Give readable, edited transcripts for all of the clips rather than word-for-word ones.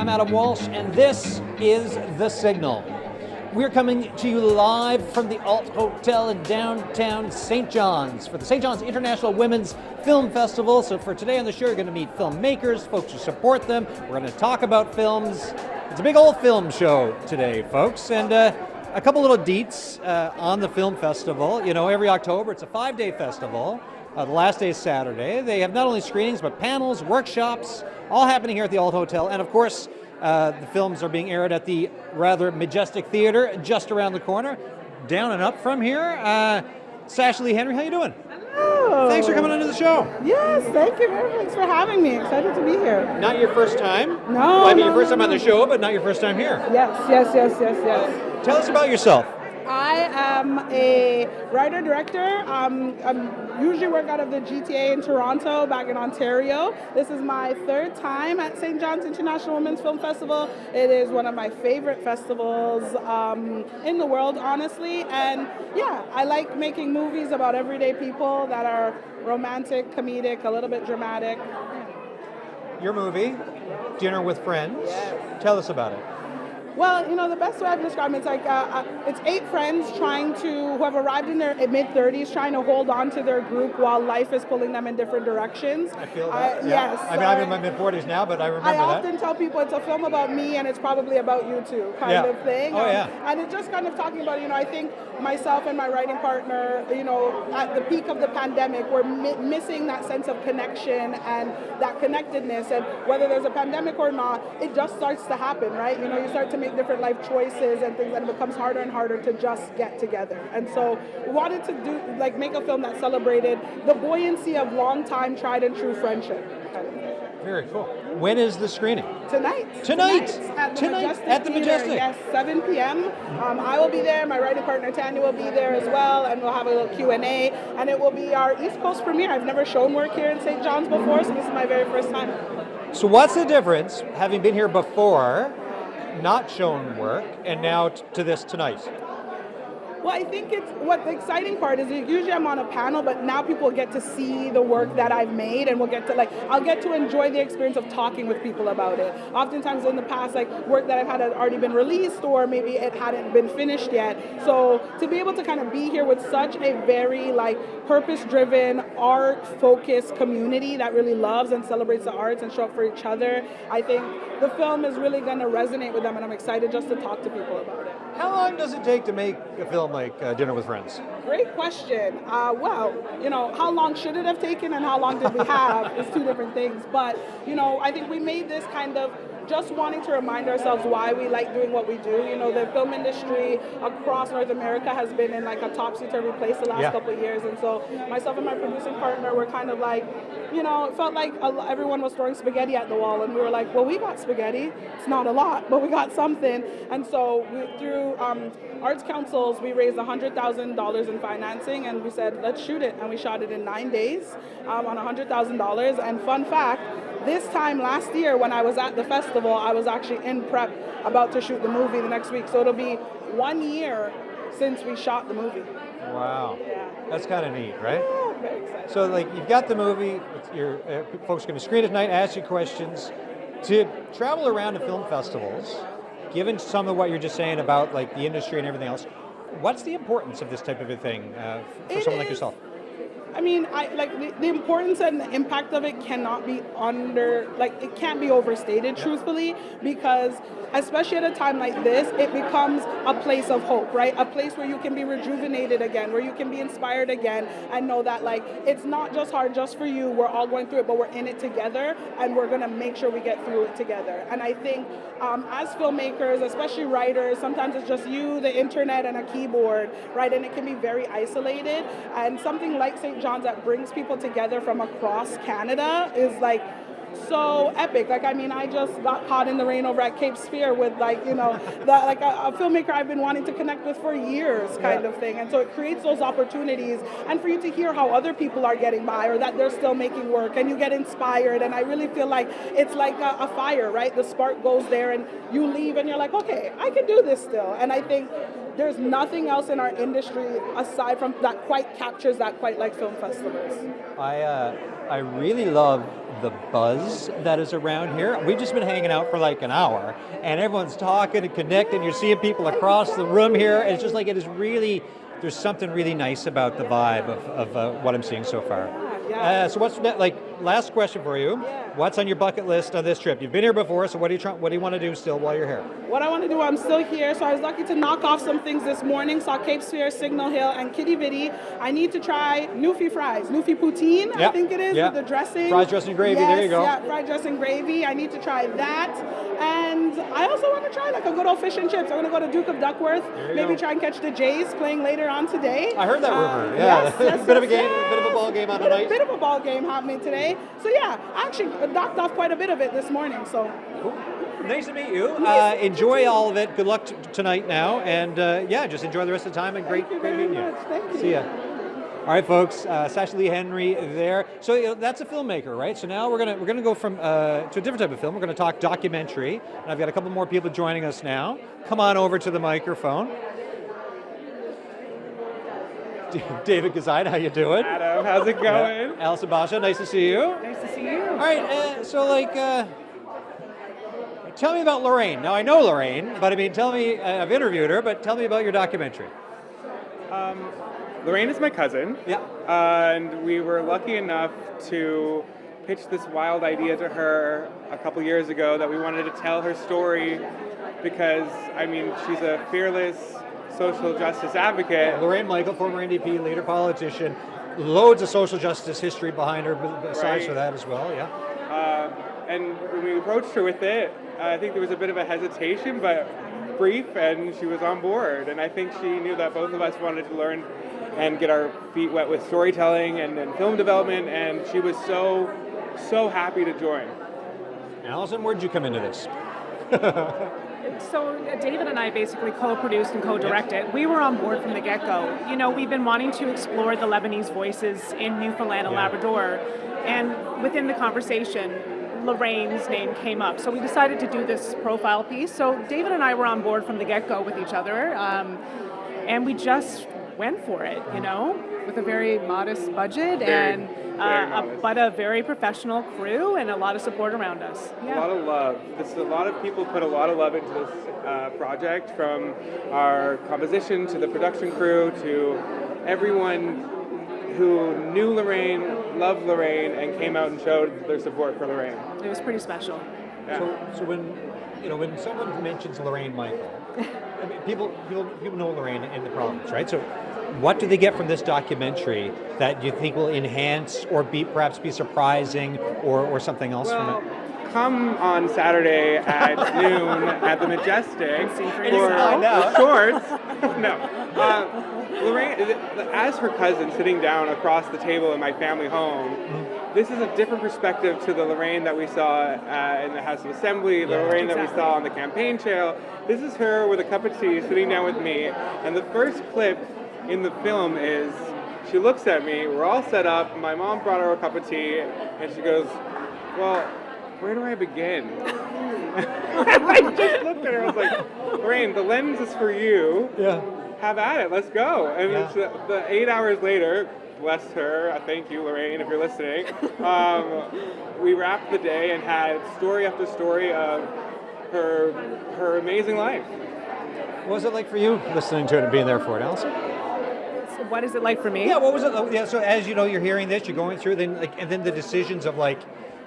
I'm Adam Walsh, and this is The Signal. We're coming to you live from the Alt Hotel in downtown St. John's for the St. John's International Women's Film Festival. So for today on the show, you're going to meet filmmakers, folks who support them. We're going to talk about films. It's a big old film show today, folks, and a couple little deets on the film festival. You know, every October, it's a 5-day festival. The last day is Saturday. They have not only screenings, but panels, workshops, all happening here at the Alt Hotel. And of course, the films are being aired at the rather majestic theater just around the corner. Down and up from here, Sasha, Leigh, Henry, how you doing? Hello. Thanks for coming onto the show. Yes, thank you very much for having me. Excited to be here. Not your first time? No. Well, I mean, your first time on the show, but not your first time here. Yes. Tell us about yourself. I am a writer-director. I usually work out of the GTA in Toronto, back in Ontario. This is my third time at St. John's International Women's Film Festival. It is one of my favorite festivals in the world, honestly. And yeah, I like making movies about everyday people that are romantic, comedic, a little bit dramatic. Your movie, Dinner with Friends. Yes. Tell us about it. Well, you know, the best way I've described it, it's like it's 8 friends who have arrived in their mid-30s, trying to hold on to their group while life is pulling them in different directions. I feel that. Yes. I mean, I'm in my mid-40s now, but I remember I that. often tell people it's a film about me and it's probably about you too, kind of thing. Oh, yeah. And it's just kind of talking about, you know, I think myself and my writing partner, you know, at the peak of the pandemic, we're missing that sense of connection and that connectedness. And whether there's a pandemic or not, it just starts to happen, right? You know, you start to make different life choices and things, and it becomes harder and harder to just get together. And so we wanted to make a film that celebrated the buoyancy of long-time, tried and true friendship. Very cool. When is the screening? Tonight at the Majestic. Yes, 7 p.m. I will be there. My writing partner Tanya will be there as well, and we'll have a little Q&A. And it will be our East Coast premiere. I've never shown work here in St. John's before, so this is my very first time. So what's the difference, having been here before, not shown work, and now to this tonight? Well, I think what the exciting part is, usually I'm on a panel, but now people get to see the work that I've made, and I'll get to enjoy the experience of talking with people about it. Oftentimes in the past, work that I've had had already been released, or maybe it hadn't been finished yet. So to be able to kind of be here with such a very purpose-driven, art-focused community that really loves and celebrates the arts and show up for each other, I think the film is really going to resonate with them, and I'm excited just to talk to people about it. How long does it take to make a film like Dinner with Friends? Great question. Well, you know, how long should it have taken and how long did we have is two different things. But, you know, I think we made this kind of just wanting to remind ourselves why we like doing what we do. You know, the film industry across North America has been in a topsy-turvy place the last couple of years. And so myself and my producing partner were kind of you know, it felt like everyone was throwing spaghetti at the wall. And we were like, well, we got spaghetti. It's not a lot, but we got something. And so through Arts Councils, we raised $100,000 in financing, and we said, let's shoot it. And we shot it in 9 days on $100,000. And fun fact, this time last year when I was at the festival, I was actually in prep about to shoot the movie the next week. So it'll be 1 year since we shot the movie. Wow. Yeah. That's kind of neat, right? Yeah, very excited. So you've got the movie, your folks are going to screen it tonight, ask you questions. To travel around to film festivals, given some of what you're just saying about the industry and everything else, what's the importance of this type of a thing for someone like yourself? I mean, the importance and the impact of it cannot be it can't be overstated, truthfully, because especially at a time like this, it becomes a place of hope, right? A place where you can be rejuvenated again, where you can be inspired again, and know that it's not just hard just for you, we're all going through it, but we're in it together, and we're gonna make sure we get through it together. And I think as filmmakers, especially writers, sometimes it's just you, the internet, and a keyboard, right? And it can be very isolated, and something like St. John's that brings people together from across Canada is so epic. I just got caught in the rain over at Cape Sphere with a filmmaker I've been wanting to connect with for years, kind of thing. And so it creates those opportunities, and for you to hear how other people are getting by, or that they're still making work, and you get inspired. And I really feel like it's like a fire, right? The spark goes there, and you leave, and you're like, okay, I can do this still. And I think there's nothing else in our industry aside from that quite captures that quite like film festivals. I really love the buzz that is around here. We've just been hanging out for like an hour, and everyone's talking and connecting. You're seeing people across the room here, and it's just like it is really, there's something really nice about the vibe of what I'm seeing so far. So what's last question for you? Yeah. What's on your bucket list on this trip? You've been here before, so what do you want to do still while you're here? What I want to do, I'm still here, so I was lucky to knock off some things this morning. Saw Cape Sphere, Signal Hill, and Kitty Vitty. I need to try Newfie fries, Newfie poutine, I think it is, with the dressing. Fried dressing gravy, there you go. Yeah, fried dressing gravy. I need to try that. And I also want to try like a good old fish and chips. I'm going to go to Duke of Duckworth, maybe try and catch the Jays playing later on today. I heard that rumor, Yes, bit of a game, bit of a ball game on tonight. A bit of a ball game happening today. So yeah, I actually knocked off quite a bit of it this morning, so. Cool. Nice to meet you. Enjoy all of it. Good luck tonight now, and just enjoy the rest of the time. And great meeting you. Thank you. See ya. All right, folks. Sasha Lee Henry there. So that's a filmmaker, right? So now we're gonna go from to a different type of film. We're gonna talk documentary, and I've got a couple more people joining us now. Come on over to the microphone. David Gosine, how you doing? Adam, how's it going? Allison, Basha, nice to see you. Nice to see you. All right, tell me about Lorraine. Now, I know Lorraine, but I mean, tell me, I've interviewed her, but tell me about your documentary. Lorraine is my cousin. Yeah. And we were lucky enough to pitch this wild idea to her a couple years ago that we wanted to tell her story because, I mean, she's a fearless social justice advocate. Lorraine Michael, former NDP, later politician, loads of social justice history behind her, besides for that as well, yeah. And when we approached her with it, I think there was a bit of a hesitation, but brief, and she was on board. And I think she knew that both of us wanted to learn and get our feet wet with storytelling and film development, and she was so happy to join. Allison, where'd you come into this? So David and I basically co-produced and co-directed. We were on board from the get-go. You know, we've been wanting to explore the Lebanese voices in Newfoundland and Labrador, and within the conversation, Lorraine's name came up. So we decided to do this profile piece. So David and I were on board from the get-go with each other, and we just went for it, you know, with a very modest budget but a very professional crew and a lot of support around us. Yeah. A lot of love. A lot of people put a lot of love into this project, from our composition to the production crew to everyone who knew Lorraine, loved Lorraine, and came out and showed their support for Lorraine. It was pretty special. Yeah. So when someone mentions Lorraine Michael, I mean, people know Lorraine in the province, right? So what do they get from this documentary that you think will enhance or perhaps be surprising or something else from it? Come on Saturday at noon at the Majestic for shorts. Lorraine, as her cousin sitting down across the table in my family home, this is a different perspective to the Lorraine that we saw in the House of Assembly, the Lorraine that we saw on the campaign trail. This is her with a cup of tea sitting down with me, and the first clip in the film is she looks at me, we're all set up, my mom brought her a cup of tea, and she goes, well, where do I begin? And I just looked at her, I was like, Lorraine, the lens is for you. Yeah. Have at it, let's go. And it's the 8 hours later, bless her, thank you, Lorraine, if you're listening, we wrapped the day and had story after story of her amazing life. What was it like for you listening to it and being there for it, Allison? So what is it like for me? Yeah, what was it? Yeah, so as you know, you're hearing this, you're going through, and then the decisions of like,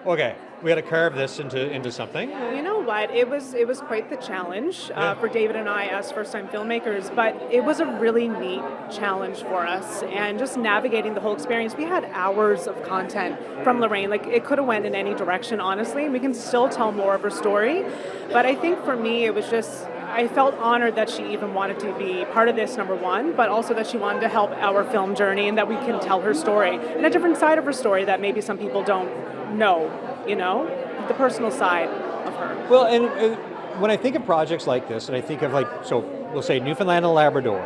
okay, we got to carve this into something. You know what? It was quite the challenge for David and I as first-time filmmakers, but it was a really neat challenge for us, and just navigating the whole experience. We had hours of content from Lorraine. Like, it could have went in any direction, honestly, and we can still tell more of her story. But I think for me, it was just, I felt honored that she even wanted to be part of this, number one, but also that she wanted to help our film journey and that we can tell her story and a different side of her story that maybe some people don't know, you know, the personal side of her. Well, and when I think of projects like this, and I think of so we'll say Newfoundland and Labrador,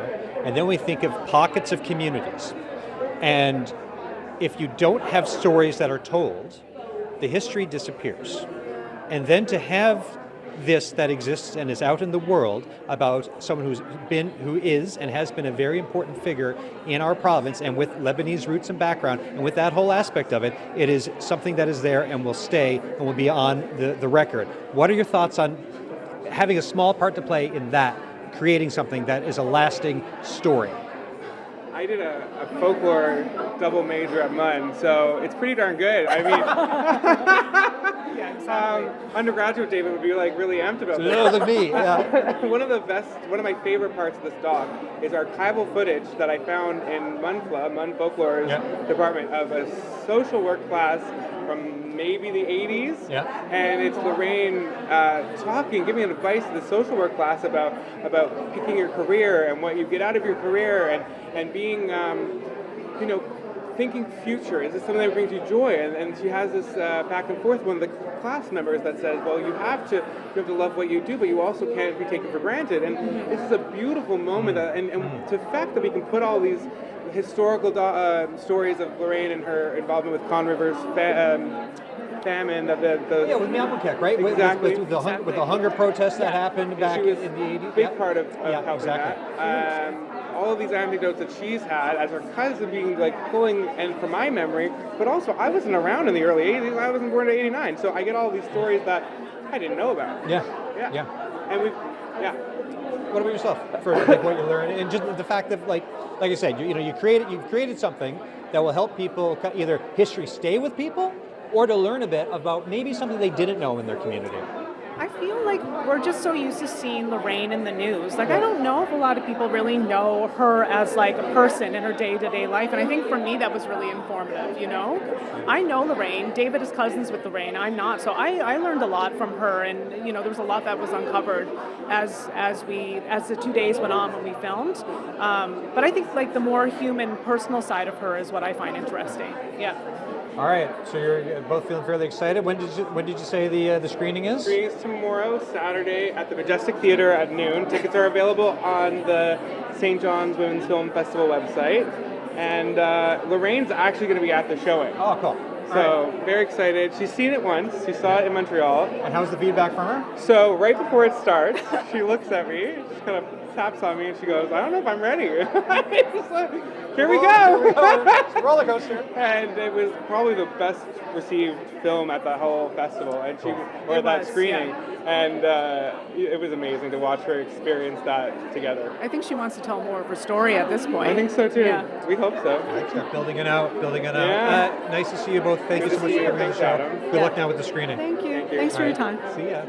and then we think of pockets of communities. And if you don't have stories that are told, the history disappears. And then to have this that exists and is out in the world about someone who is and has been a very important figure in our province and with Lebanese roots and background, and with that whole aspect of it, it is something that is there and will stay and will be on the record. What are your thoughts on having a small part to play in that, creating something that is a lasting story? I did a folklore double major at MUN, so it's pretty darn good. I mean, Yeah, exactly. undergraduate David would be like really amped about this. Look at me. Yeah. One of my favorite parts of this doc is archival footage that I found in MUN Folklore's department of a social work class from maybe the 80s. Yeah. And it's Lorraine giving advice to the social work class about picking your career and what you get out of your career and being, thinking future. Is this something that brings you joy? And she has this back and forth, one of the class members that says, well, you have to love what you do, but you also can't be taken for granted. And this is a beautiful moment, and the fact that we can put all these historical stories of Lorraine and her involvement with Con River's famine of the with Meowpakek, right? Exactly. With the hunger protests that happened back she was in the 80s. a big part of helping exactly. that. All of these anecdotes that she's had as her cousin being like pulling, and from my memory, but also I wasn't around in the early 80s, I wasn't born in 89, so I get all these stories that I didn't know about. Yeah. And What about yourself for like what you learned, and just the fact that like I said, you've created something that will help people either history stay with people, or to learn a bit about maybe something they didn't know in their community. I feel like we're just so used to seeing Lorraine in the news. Like, I don't know if a lot of people really know her as like a person in her day-to-day life. And I think for me, that was really informative, I know Lorraine. David is cousins with Lorraine. I'm not. So I learned a lot from her. And, there was a lot that was uncovered as the 2 days went on when we filmed. But I think like the more human, personal side of her is what I find interesting. Yeah. All right, so you're both feeling fairly excited. When did you say the screening is? Screening is tomorrow, Saturday, at the Majestic Theatre at noon. Tickets are available on the St. John's Women's Film Festival website. And Lorraine's actually going to be at the showing. Oh, cool. So, very excited. She's seen it once. She saw it in Montreal. And how's the feedback from her? So, right before it starts, she looks at me, she kind of taps on me, and she goes, I don't know if I'm ready. Just like, here we go. It's a roller coaster. And it was probably the best received film at the whole festival, and that screening. Yeah. And it was amazing to watch her experience that together. I think she wants to tell more of her story at this point. I think so too. Yeah. We hope so. Building it out. Yeah. Nice to see you both. Thank you so much for coming on the show. Good luck now with the screening. Thank you. Thanks for your time. See ya.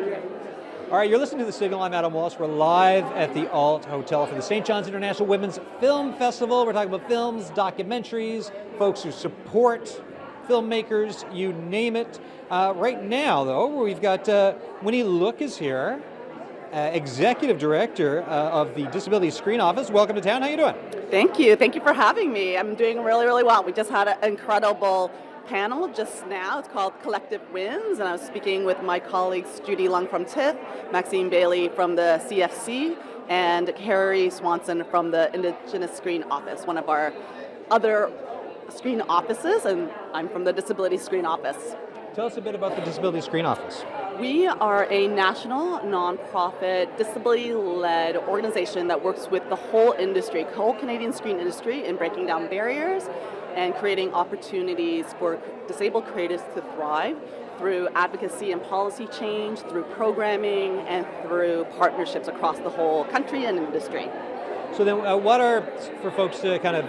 All right, you're listening to The Signal. I'm Adam Walsh. We're live at the Alt Hotel for the St. John's International Women's Film Festival. We're talking about films, documentaries, folks who support filmmakers, you name it. Right now, though, we've got Winnie is here, Executive Director of the Disability Screen Office. Welcome to town. How you doing? Thank you. Thank you for having me. I'm doing really, really well. We just had an incredible panel just now. It's called Collective Wins, and I was speaking with my colleagues Judy Lung from TIFF, Maxine Bailey from the CFC, and Carrie Swanson from the Indigenous Screen Office, one of our other screen offices, and I'm from the Disability Screen Office. Tell us a bit about the Disability Screen Office. We are a national, nonprofit, disability-led organization that works with the whole industry, whole Canadian screen industry, in breaking down barriers and creating opportunities for disabled creatives to thrive through advocacy and policy change, through programming, and through partnerships across the whole country and industry. So then what are, for folks to kind of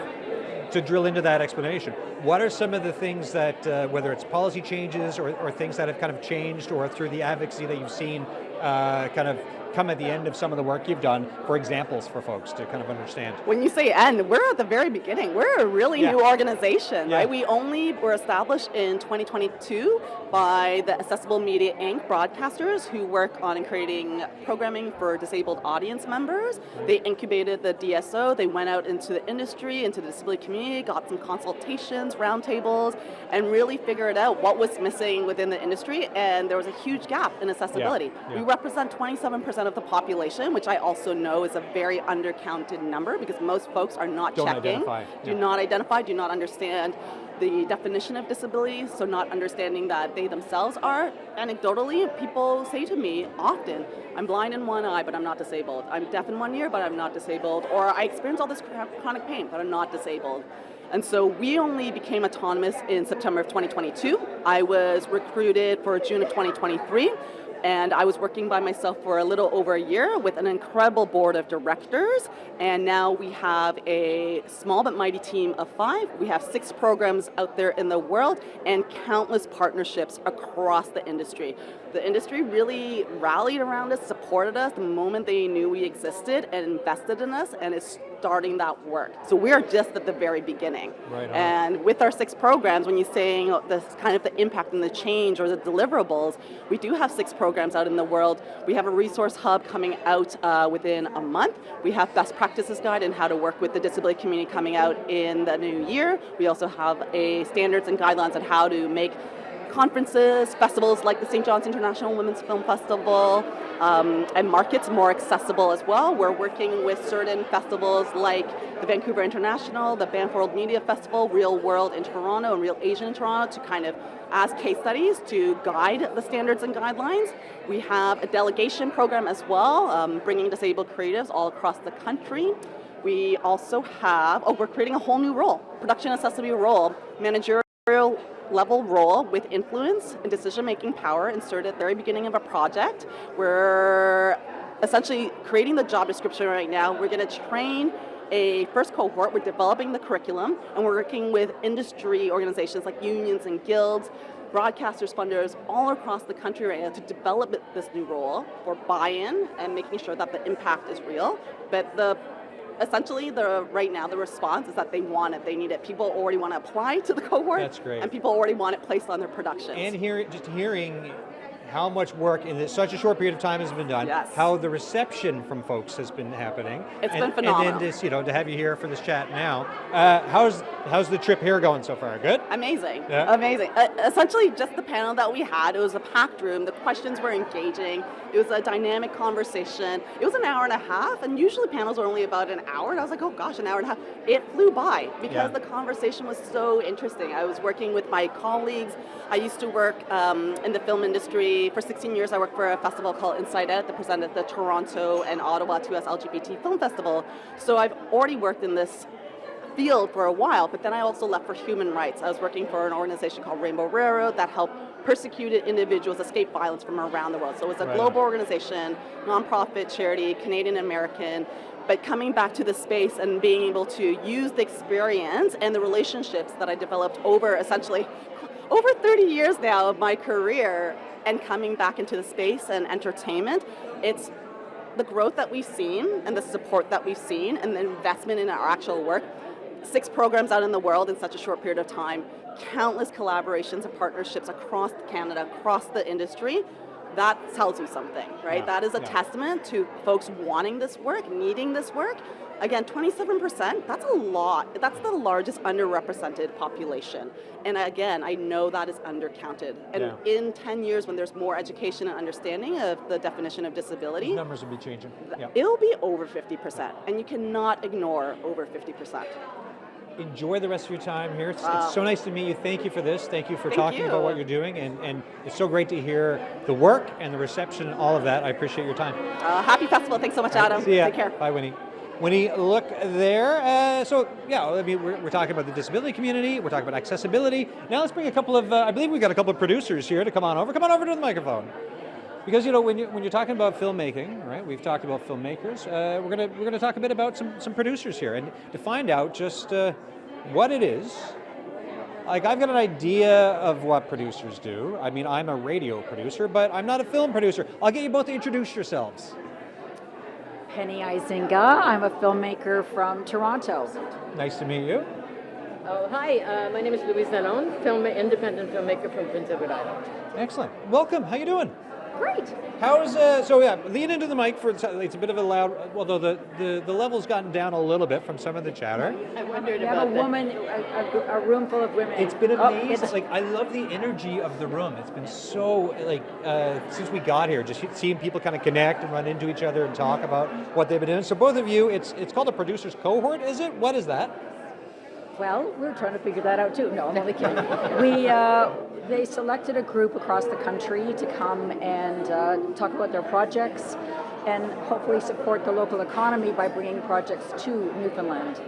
to drill into that explanation, what are some of the things that, whether it's policy changes or things that have kind of changed, or through the advocacy that you've seen kind of come at the end of some of the work you've done, for examples for folks to kind of understand? When you say end, we're at the very beginning. We're a really new organization, right? We only were established in 2022 by the Accessible Media Inc. broadcasters who work on creating programming for disabled audience members. They incubated the DSO, they went out into the industry, into the disability community, got some consultations, roundtables, and really figured out what was missing within the industry, and there was a huge gap in accessibility. We represent 27% 20% of the population, which I also know is a very undercounted number because most folks are not checking, do not identify, do not understand the definition of disability, so not understanding that they themselves are. Anecdotally, people say to me often, I'm blind in one eye, but I'm not disabled. I'm deaf in one ear, but I'm not disabled. Or I experience all this chronic pain, but I'm not disabled. And so we only became autonomous in September of 2022. I was recruited for June of 2023. And I was working by myself for a little over a year with an incredible board of directors. And now we have a small but mighty team of 5. We have 6 programs out there in the world and countless partnerships across the industry. The industry really rallied around us, supported us the moment they knew we existed and invested in us and is starting that work. So we are just at the very beginning. Right on. And with our 6 programs, when you're saying this kind of the impact and the change or the deliverables, we do have 6 programs out in the world. We have a resource hub coming out within a month. We have best practices guide and how to work with the disability community coming out in the new year. We also have a standards and guidelines on how to make conferences, festivals like the St. John's International Women's Film Festival, and markets more accessible as well. We're working with certain festivals like the Vancouver International, the Banff World Media Festival, Real World in Toronto, and Real Asian in Toronto to kind of as case studies to guide the standards and guidelines. We have a delegation program as well, bringing disabled creatives all across the country. We also have, we're creating a whole new role, production accessibility role, managerial level role with influence and decision-making power inserted at the very beginning of a project. We're essentially creating the job description right now. We're going to train a first cohort. We're developing the curriculum, and we're working with industry organizations like unions and guilds, broadcasters, funders, all across the country right now to develop this new role for buy-in and making sure that the impact is real. But essentially, right now, the response is that they want it, they need it. People already want to apply to the cohort. That's great. And people already want it placed on their productions. And hearing how much work in such a short period of time has been done, yes. How the reception from folks has been happening. It's been phenomenal. And then this, to have you here for this chat now, how's the trip here going so far? Good? Amazing, yeah. Amazing. Essentially, just the panel that we had, it was a packed room, the questions were engaging, it was a dynamic conversation. It was an hour and a half, and usually panels are only about an hour, and I was like, oh gosh, an hour and a half. It flew by because the conversation was so interesting. I was working with my colleagues. I used to work in the film industry. For 16 years, I worked for a festival called Inside Out that presented the Toronto and Ottawa 2S LGBT Film Festival. So I've already worked in this field for a while, but then I also left for human rights. I was working for an organization called Rainbow Railroad that helped persecuted individuals escape violence from around the world. So it's a global organization, nonprofit, charity, Canadian American, but coming back to the space and being able to use the experience and the relationships that I developed over 30 years now of my career and coming back into the space and entertainment, it's the growth that we've seen and the support that we've seen and the investment in our actual work. 6 programs out in the world in such a short period of time, countless collaborations and partnerships across Canada, across the industry. That tells you something, right? That is a testament to folks wanting this work, needing this work. Again, 27%, that's a lot. That's the largest underrepresented population. And again, I know that is undercounted. And in 10 years, when there's more education and understanding of the definition of disability, these numbers will be changing. It'll be over 50%. And you cannot ignore over 50%. Enjoy the rest of your time here. It's so nice to meet you. Thank you for this. Thank you for talking about what you're doing. And it's so great to hear the work and the reception and all of that. I appreciate your time. Happy festival. Thanks so much, Adam. See ya. Take care. Bye, Winnie. Winnie, look there. We're talking about the disability community. We're talking about accessibility. Now let's bring a couple of, I believe we've got a couple of producers here to come on over. Come on over to the microphone. Because when you're talking about filmmaking, right? We've talked about filmmakers. We're gonna talk a bit about some producers here, and to find out just what it is. Like, I've got an idea of what producers do. I mean, I'm a radio producer, but I'm not a film producer. I'll get you both to introduce yourselves. Penny Eizenga. I'm a filmmaker from Toronto. Nice to meet you. Oh, hi. My name is Louise, independent filmmaker from Prince Edward Island. Excellent. Welcome. How you doing? Great. How's lean into the mic for it's a bit of a loud. Although the level's gotten down a little bit from some of the chatter. I wondered We have about a woman, a room full of women. It's been amazing. it's- Like I love the energy of the room. It's been so since we got here, just seeing people kind of connect and run into each other and talk about what they've been doing. So both of you, it's called a producers cohort, is it? What is that? Well, we're trying to figure that out too. No, I'm only kidding. They selected a group across the country to come and talk about their projects and hopefully support the local economy by bringing projects to Newfoundland.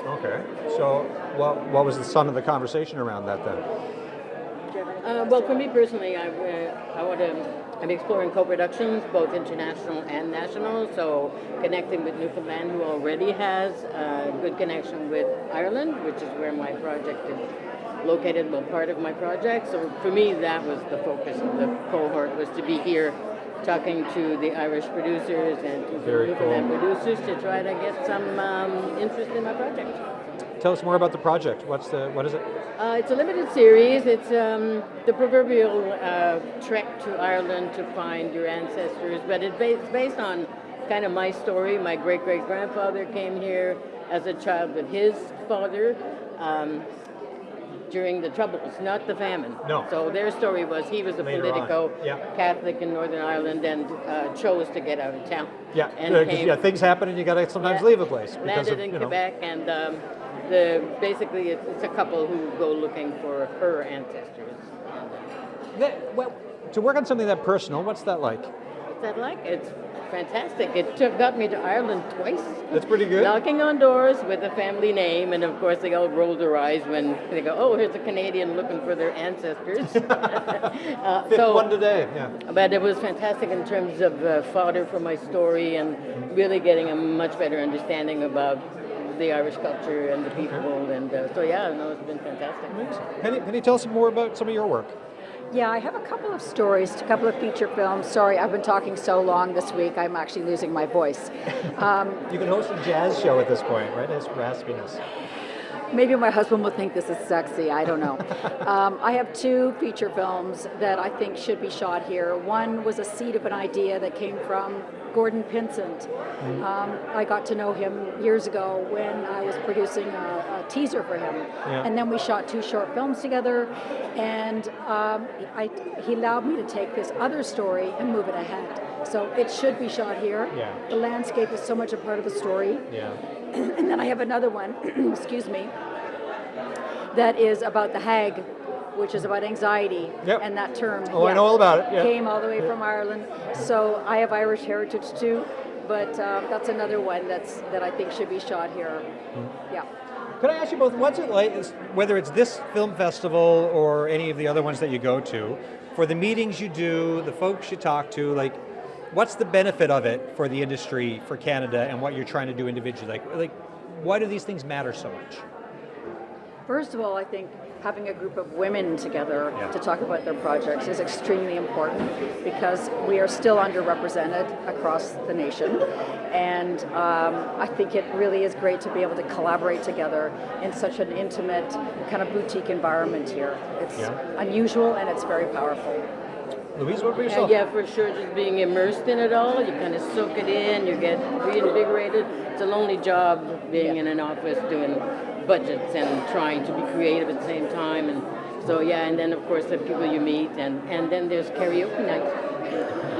Okay. So what was the sum of the conversation around that then? well, for me personally, I'm exploring co-productions, both international and national. So connecting with Newfoundland, who already has a good connection with Ireland, which is where my project is located, well, part of my project. So for me, that was the focus of the cohort, was to be here talking to the Irish producers and to the Newfoundland producers to try to get some interest in my project. Tell us more about the project. What is it? It's a limited series. It's the proverbial trek to Ireland to find your ancestors, but it's based on kind of my story. My great-great-grandfather came here as a child with his father during the Troubles, not the famine. No. So their story was he was a Later politico on. Yeah. Catholic in Northern Ireland and chose to get out of town. Yeah, And because things happen and you got to sometimes leave a place. Because landed of, in you know. Quebec, and basically it's a couple who go looking for her ancestors. To work on something that personal, what's that like? What's that like? It's fantastic. It got me to Ireland twice. That's pretty good. Knocking on doors with a family name, and of course they all roll their eyes when they go, "Oh, here's a Canadian looking for their ancestors." Fifth one today, yeah. But it was fantastic in terms of fodder for my story and really getting a much better understanding about the Irish culture and the people, and it's been fantastic. Penny, tell us more about some of your work. Yeah, I have a couple of stories, a couple of feature films. Sorry, I've been talking so long this week, I'm actually losing my voice. You can host a jazz show at this point, right? It's raspiness. Maybe my husband will think this is sexy, I don't know. I have two feature films that I think should be shot here. One was a seed of an idea that came from Gordon Pinsent. I got to know him years ago when I was producing a teaser for him. Yeah. And then we shot two short films together, and he allowed me to take this other story and move it ahead. So it should be shot here. Yeah. The landscape is so much a part of the story. Yeah. And then I have another one, excuse me, that is about the hag, which is about anxiety. Yep. And that term I know all about it. Yeah. came all the way from Ireland. So I have Irish heritage too, but that's another one that I think should be shot here. Yeah. Could I ask you both, what's it like, whether it's this film festival or any of the other ones that you go to, for the meetings you do, the folks you talk to, like, what's the benefit of it for the industry, for Canada, and what you're trying to do individually? Like, why do these things matter so much? First of all, I think having a group of women together to talk about their projects is extremely important because we are still underrepresented across the nation. And I think it really is great to be able to collaborate together in such an intimate kind of boutique environment here. It's unusual and it's very powerful. Louise, what about yourself? Yeah, for sure, just being immersed in it all, you kind of soak it in, you get reinvigorated. It's a lonely job being in an office doing budgets and trying to be creative at the same time, and so and then of course the people you meet, and then there's karaoke night.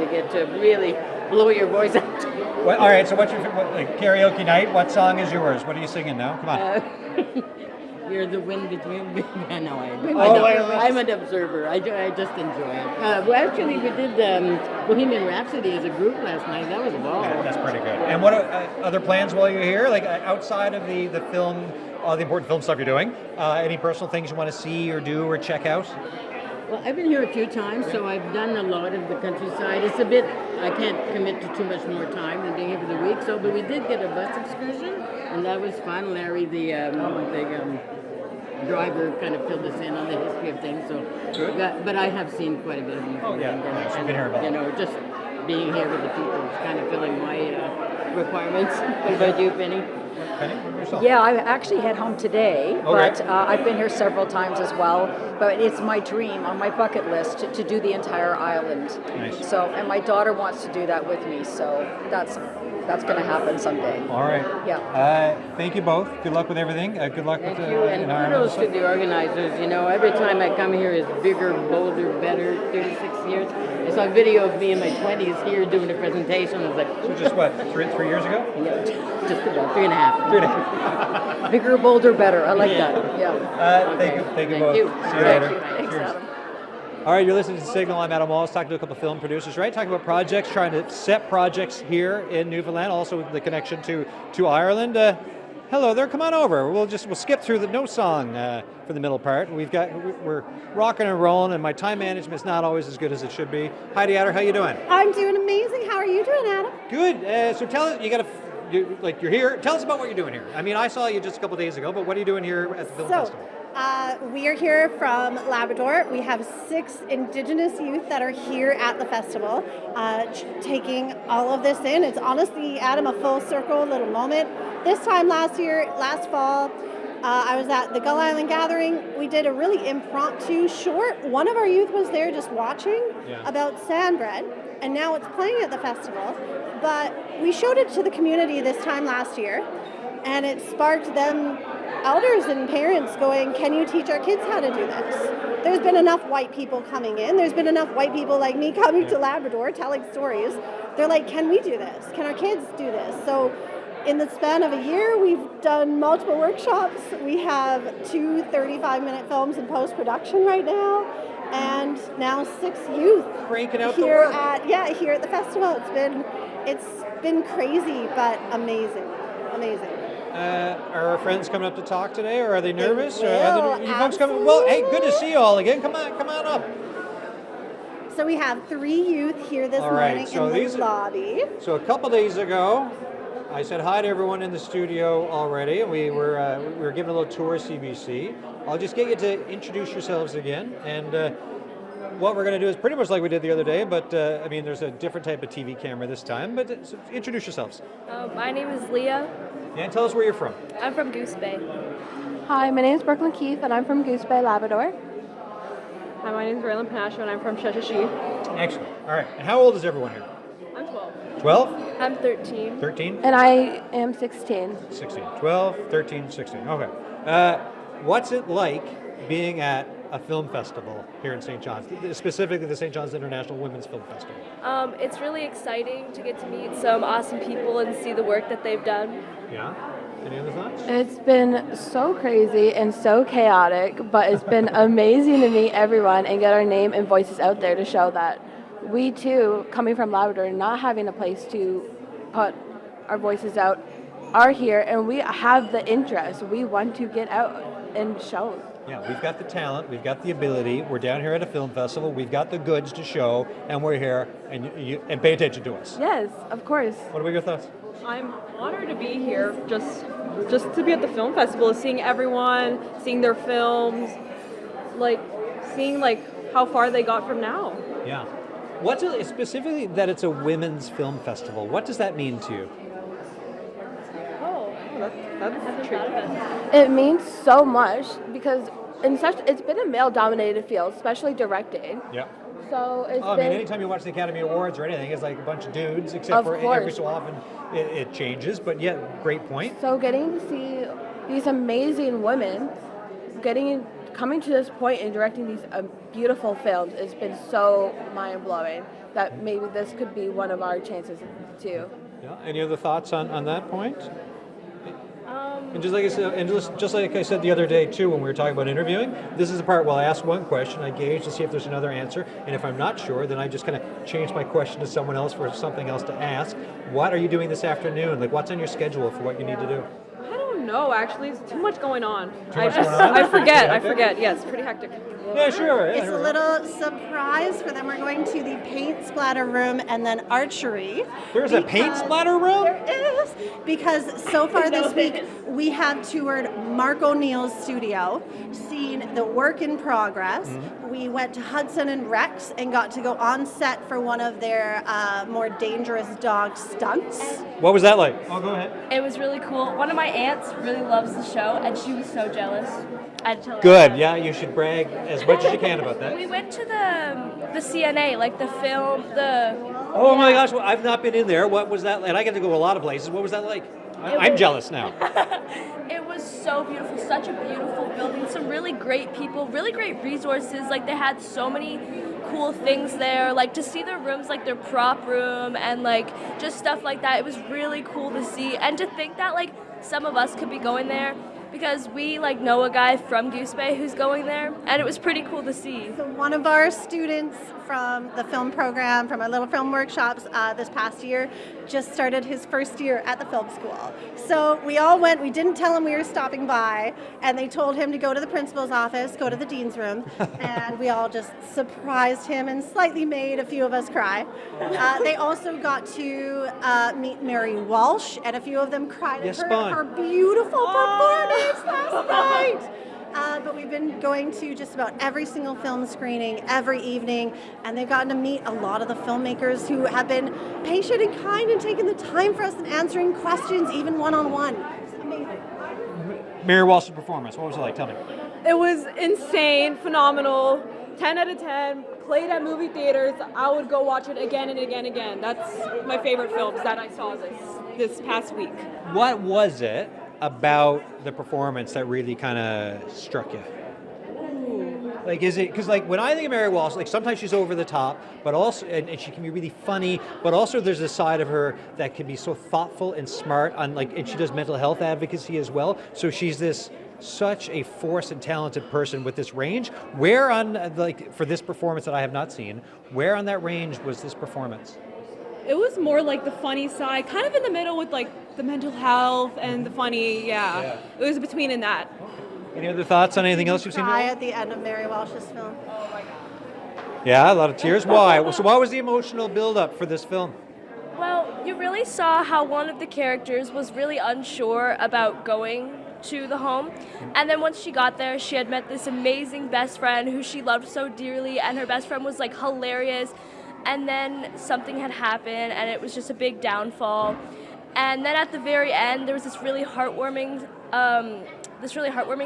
You get to really blow your voice out. Well, all right, so what's your karaoke night? What song is yours? What are you singing now? Come on. You're the wind between me. No, I'm an observer. I just enjoy it. Well, actually, we did Bohemian Rhapsody as a group last night. That was a ball. Yeah, that's pretty good. And what are other plans while you're here? Like outside of the film, all the important film stuff you're doing, any personal things you want to see or do or check out? Well, I've been here a few times, so I've done a lot of the countryside. It's a bit, I can't commit to too much more time than being here for the week, but we did get a bus excursion, and that was fun. Larry, the driver, kind of filled us in on the history of things. So, but I have seen quite a bit of Newfoundland. You've been here about it. Just being here with the people is kind of filling my requirements. What about you, Penny? Penny, what about yourself? Yeah, I actually head home today, but I've been here several times as well. But it's my dream on my bucket list to do the entire island. Nice. So, and my daughter wants to do that with me, so that's going to happen someday. All right. Yeah. Thank you both. Good luck with everything. Good luck Thank with you, and kudos to the organizers. You know, every time I come here is bigger, bolder, better. 36 years. I saw a video of me in my 20s here doing a presentation. I was like, So just what, three years ago? yeah, just about 3.5. Bigger, bolder, better. I like that. Yeah. Thank you. Thank you both. you. See you later. Thanks, Cheers. Adam. All right, you're listening to Signal. I'm Adam Wallace, talking to a couple of film producers, right? Talking about projects, trying to set projects here in Newfoundland, also with the connection to Ireland. Hello there, come on over. We'll skip through the no song for the middle part. We're rocking and rolling, and my time management's not always as good as it should be. Heidi Atter, how you doing? I'm doing amazing. How are you doing, Adam? Good. So tell us, you're here. Tell us about what you're doing here. I mean, I saw you just a couple days ago, but what are you doing here at the film festival? We are here from Labrador. We have 6 Indigenous youth that are here at the festival, taking all of this in. It's honestly, Adam, a full circle little moment. This time last fall, I was at the Gull Island Gathering. We did a really impromptu short. One of our youth was there just watching about sandbread, and now it's playing at the festival. But we showed it to the community this time last year, and it sparked them, elders and parents, going, can you teach our kids how to do this? There's been enough white people coming in. There's been enough white people like me coming to Labrador telling stories. They're like, can we do this? Can our kids do this? So in the span of a year, we've done multiple workshops. We have 2 35-minute films in post-production right now, and now 6 youth Cranking out here the work. here at the festival. It's been crazy, but amazing. Are our friends coming up to talk today, or are they nervous? They Are will, you folks coming? Well, hey, good to see you all again. Come on up. So we have 3 youth here this All right, morning so in these- the lobby. So a couple days ago, I said hi to everyone in the studio already, and we were giving a little tour of CBC. I'll just get you to introduce yourselves again, and what we're going to do is pretty much like we did the other day, but I mean, there's a different type of TV camera this time. But so introduce yourselves. My name is Leah. Yeah, tell us where you're from. I'm from Goose Bay. Hi, my name is Brooklyn Keith, and I'm from Goose Bay, Labrador. Hi, my name is Raylan Panasho, and I'm from Sheshashi. Excellent. All right. And how old is everyone here? I'm 12. 12? I'm 13. 13? And I am 16. 16. 12, 13, 16. Okay. What's it like being at a film festival here in St. John's, specifically the St. John's International Women's Film Festival? It's really exciting to get to meet some awesome people and see the work that they've done. Yeah? Any other thoughts? It's been so crazy and so chaotic, but it's been amazing to meet everyone and get our name and voices out there to show that we too, coming from Labrador, not having a place to put our voices out, are here and we have the interest. We want to get out and show. Yeah, we've got the talent, we've got the ability, we're down here at a film festival, we've got the goods to show, and we're here, and pay attention to us. Yes, of course. What are your thoughts? I'm honored to be here, just to be at the film festival, seeing everyone, seeing their films, seeing how far they got from now. Yeah. What's it, specifically that it's a women's film festival? What does that mean to you? That's tricky. It means so much because it's been a male-dominated field, especially directing. Yeah. So it's I been. mean, anytime you watch the Academy Awards or anything, it's like a bunch of dudes, except for course. every so often it changes. But yeah, great point. So getting to see these amazing women, coming to this point and directing these beautiful films, has been so mind-blowing that maybe this could be one of our chances too. Yeah. Any other thoughts on that point? And just like I said, just like I said the other day too, when we were talking about interviewing, this is the part where I ask one question, I gauge to see if there's another answer, and if I'm not sure, then I just kind of change my question to someone else for something else to ask. What are you doing this afternoon? Like, what's on your schedule for what you need to do? I don't know, actually. It's too much going on. I forget. Yeah, it's pretty hectic. Yeah, sure. Yeah, It's a little surprise for them. We're going to the paint splatter room and then archery. There's a paint splatter room? There is, because so far this week we have toured Mark O'Neill's studio, seen seen the work in progress. We went to Hudson and Rex and got to go on set for one of their more dangerous dog stunts. What was that like? Oh, go ahead. It was really cool. One of my aunts really loves the show, and she was so jealous. I had to tell her Good. that. Yeah, you should brag as much as you can about that. We went to the CNA, like the film, Oh my gosh, well, I've not been in there. What was that like? And I get to go a lot of places. What was that like? I'm jealous now. It was so beautiful, such a beautiful building, some really great people, really great resources. Like they had so many cool things there, like to see their rooms, like their prop room and like just stuff like that. It was really cool to see, and to think that like some of us could be going there because we like know a guy from Goose Bay who's going there, and it was pretty cool to see. So one of our students from the film program, from our little film workshops this past year, just started his first year at the film school. So we all went, we didn't tell him we were stopping by, and they told him to go to the principal's office, go to the dean's room, and we all just surprised him and slightly made a few of us cry. They also got to meet Mary Walsh, and a few of them cried at her beautiful performance last night. But we've been going to just about every single film screening every evening, and they've gotten to meet a lot of the filmmakers who have been patient and kind and taking the time for us and answering questions, even one-on-one. It's amazing. Mary Walsh's performance, what was it like? Tell me. It was insane, phenomenal, 10 out of 10, played at movie theaters. I would go watch it again and again and again. That's my favorite films that I saw this past week. What was it about the performance that really kind of struck you? Like, is it, because like when I think of Mary Walsh, like sometimes she's over the top, but also, and she can be really funny, but also there's a side of her that can be so thoughtful and smart, and she does mental health advocacy as well. So she's such a force and talented person with this range. Where on, for this performance that I have not seen, where on that range was this performance? It was more like the funny side, kind of in the middle with like the mental health and the funny, yeah. It was between in that. Any other thoughts on anything else you've seen? Cry at the end of Mary Walsh's film. Oh my God. Yeah, a lot of tears. Why? So what was the emotional build-up for this film? Well, you really saw how one of the characters was really unsure about going to the home, and then once she got there, she had met this amazing best friend who she loved so dearly, and her best friend was like hilarious, and then something had happened and it was just a big downfall, and then at the very end there was this really heartwarming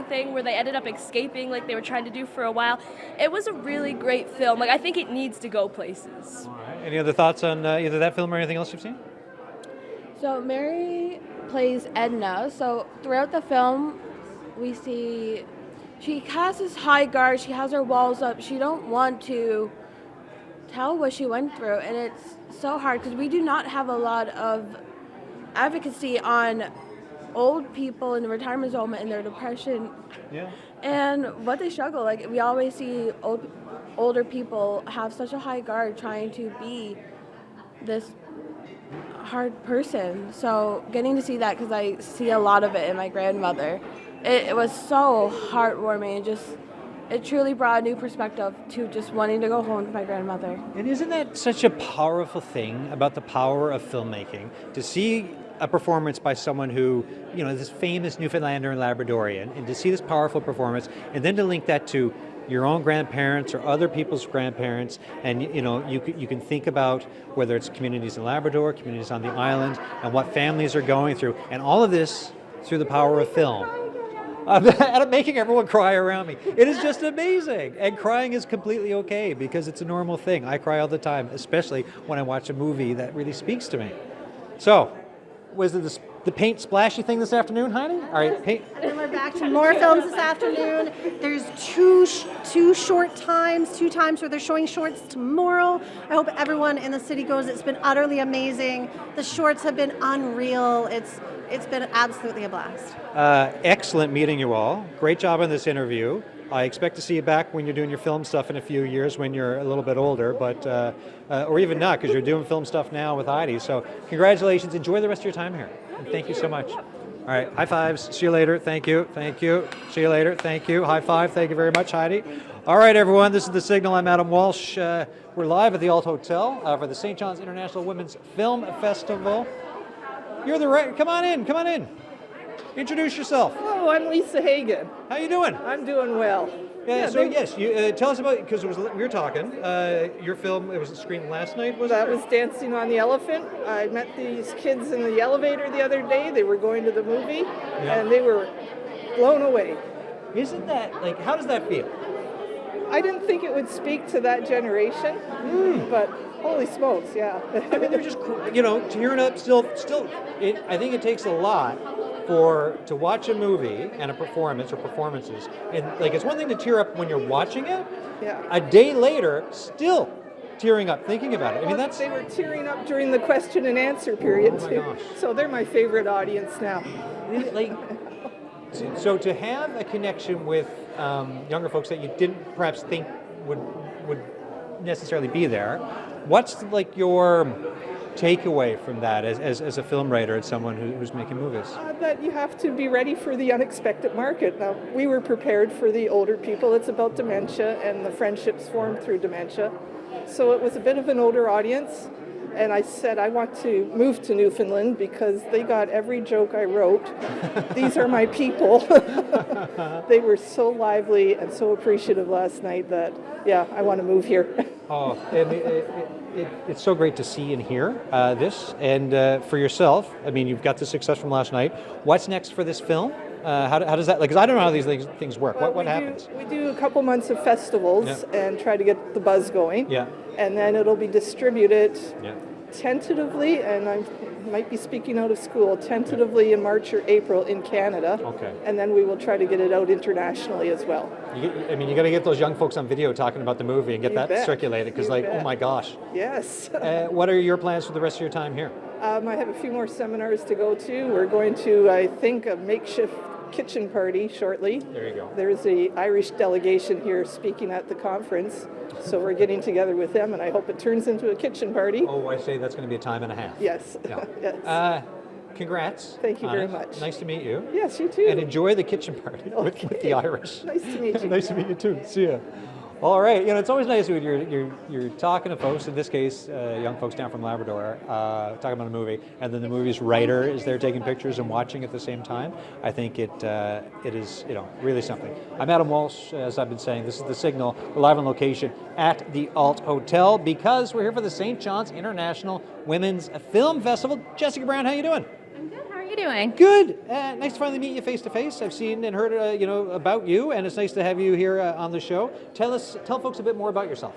thing where they ended up escaping like they were trying to do for a while. It was a really great film. Like I think it needs to go places. All right. Any other thoughts on either that film or anything else you've seen? So Mary plays Edna. So throughout the film, we see she has this high guard. She has her walls up. She don't want to tell what she went through, and it's so hard because we do not have a lot of advocacy on old people in the retirement home and their depression. Yeah. And what they struggle. Like we always see older people have such a high guard trying to be this hard person. So getting to see that, because I see a lot of it in my grandmother, it was so heartwarming, and it truly brought a new perspective to just wanting to go home to my grandmother. And isn't that such a powerful thing about the power of filmmaking, to see a performance by someone who, this famous Newfoundlander and Labradorian, and to see this powerful performance, and then to link that to your own grandparents or other people's grandparents, and you can think about whether it's communities in Labrador, communities on the island, and what families are going through, and all of this through the power of film. And I'm making everyone cry around me. It is just amazing. And crying is completely okay because it's a normal thing. I cry all the time, especially when I watch a movie that really speaks to me. So, was it the paint splashy thing this afternoon, Heidi? All right, paint. And we're back to more films this afternoon. There's two times where they're showing shorts tomorrow. I hope everyone in the city goes. It's been utterly amazing. The shorts have been unreal. It's been absolutely a blast. Excellent meeting you all. Great job on this interview. I expect to see you back when you're doing your film stuff in a few years when you're a little bit older, but or even not, because you're doing film stuff now with Heidi. So congratulations. Enjoy the rest of your time here. And thank you so much. All right, high fives. See you later. Thank you. Thank you. See you later. Thank you. High five. Thank you very much, Heidi. All right, everyone. This is The Signal. I'm Adam Walsh. We're live at the Alt Hotel for the St. John's International Women's Film Festival. You're the right. Come on in. Come on in. Introduce yourself. Hello, I'm Lisa Hagen. How you doing? I'm doing well. Yes, you tell us about, because we were talking, your film, it was screened last night, was That it? was Dancing on the Elephant. I met these kids in the elevator the other day. They were going to the movie, and they were blown away. Isn't that, like, how does that feel? I didn't think it would speak to that generation, but holy smokes, yeah. I mean, they're just, tearing up still, I think it takes a lot to watch a movie and a performance or performances, and like it's one thing to tear up when you're watching it. Yeah. A day later, still tearing up thinking about it. I mean, They were tearing up during the question and answer period too. Gosh. So they're my favorite audience now. Like, so to have a connection with younger folks that you didn't perhaps think would necessarily be there, what's like your takeaway from that as a film writer and someone who's making movies? That you have to be ready for the unexpected market. Now, we were prepared for the older people. It's about dementia and the friendships formed through dementia. So it was a bit of an older audience. And I said, I want to move to Newfoundland because they got every joke I wrote. These are my people. They were so lively and so appreciative last night that, I want to move here. Oh, it's so great to see and hear this. And for yourself, I mean, you've got the success from last night. What's next for this film? How does that, like, because I don't know how these things work. Well, what happens? We do a couple months of festivals and try to get the buzz going. Yeah. And then it'll be distributed Yeah. tentatively, and I might be speaking out of school, tentatively in March or April in Canada. Okay. And then we will try to get it out internationally as well. You got to get those young folks on video talking about the movie and get You that bet. circulated, because, You like, bet. oh my gosh. Yes. What are your plans for the rest of your time here? I have a few more seminars to go to. We're going to, I think, a makeshift kitchen party shortly. There you go. There's the Irish delegation here speaking at the conference, so we're getting together with them, and I hope it turns into a kitchen party. Oh, I say that's going to be a time and a half. Yes. Yeah. Yes. Congrats. Thank you on very it. much. Nice to meet you. Yes, you too. And enjoy the kitchen party with the Irish. Nice to meet you. Nice to meet you too. See ya. All right. It's always nice when you're talking to folks. In this case, young folks down from Labrador, talking about a movie, and then the movie's writer is there taking pictures and watching at the same time. I think it is really something. I'm Adam Walsh. As I've been saying, this is The Signal. We're live on location at the Alt Hotel because we're here for the St. John's International Women's Film Festival. Jessica Brown, how you doing? I'm good. How are you doing? Good. Nice to finally meet you face to face. I've seen and heard, about you, and it's nice to have you here on the show. Tell folks a bit more about yourself.